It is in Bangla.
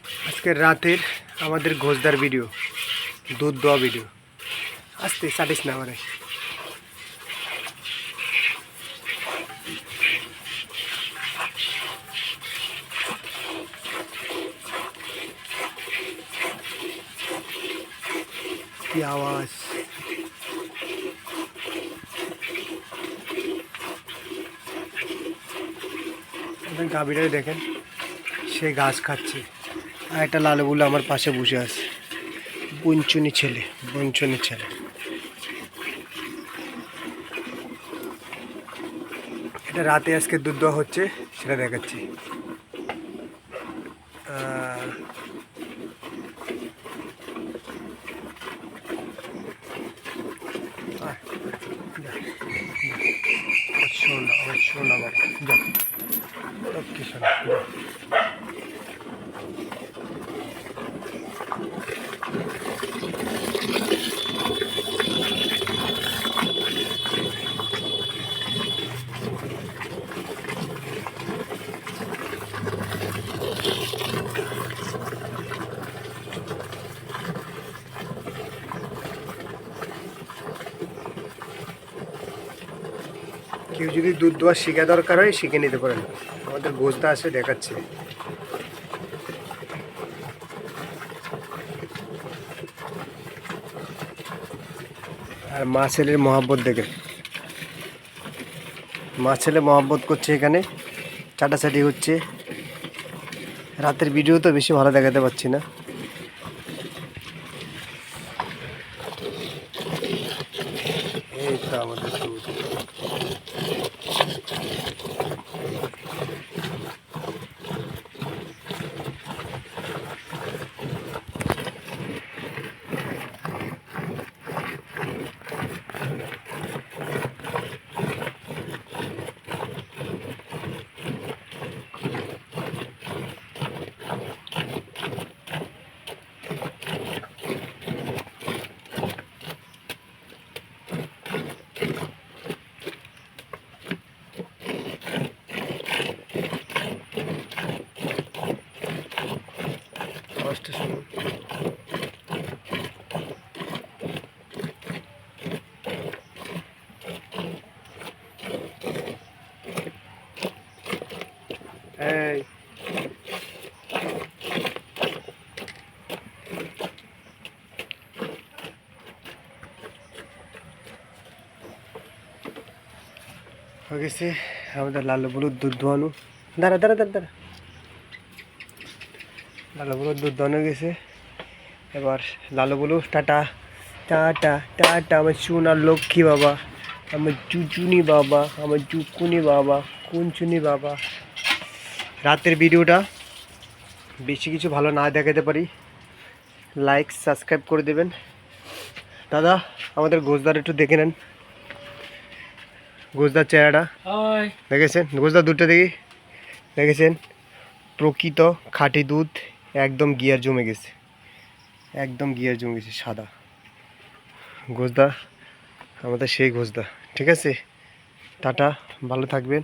আজকের রাতের আমাদের ঘোষদার ভিডিও, দুধ দোয়া ভিডিও। আসতে চাটিস না আমারে। কি আওয়াজ! গাভীটাকে দেখেন, সে ঘাস খাচ্ছে আর একটা লালু বলে আমার পাশে বসে আছে। বঞ্চনী ছেলে, বঞ্চনী ছেলে। এটা রাতে আজকে দুধ দেওয়া হচ্ছে, সেটা দেখাচ্ছি। শোনা শোনা বাবা, যা কি শোনা। কেউ যদি দুধ দোয়া শিখা দরকার হয় শিখে নিতে পারেন, আমাদের গোস্তা আছে, দেখাচ্ছে। আর মা ছেলের মহাব্বত দেখে, মা ছেলে মহাব্বত করছে, এখানে চাটাচাটি হচ্ছে। রাতের ভিডিও তো বেশি ভালো দেখাতে পারছি না। এই তো আমাদের দুধ। এই হয়ে গেছে আমাদের লালু বলুর দুধ দোয়ানো। দাঁড়া দাঁড়া দাঁড়া দাঁড়া, লালু বলুর দুধ দোয়ানো গেছে। এবার লালু বলু টাটা টাটা টাটা। আমার সোনার লক্ষ্মী বাবা, আমার চুচুনি বাবা, আমার চুকুনি বাবা, কুঞ্চুনি বাবা। রাতের ভিডিওটা বেশি কিছু ভালো না দেখাতে পারি, লাইক সাবস্ক্রাইব করে দেবেন। দাদা আমাদের গোজদার একটু দেখে নেন, গোজদার চেহারাটা দেখেছেন? গোজদার দুধটা দেখি, দেখেছেন? প্রকৃত খাঁটি দুধ, একদম গিয়ার জমে গেছে, একদম গিয়ার জমে গেছে, সাদা গোজদা আমাদের সেই গোজদা। ঠিক আছে, টাটা, ভালো থাকবেন।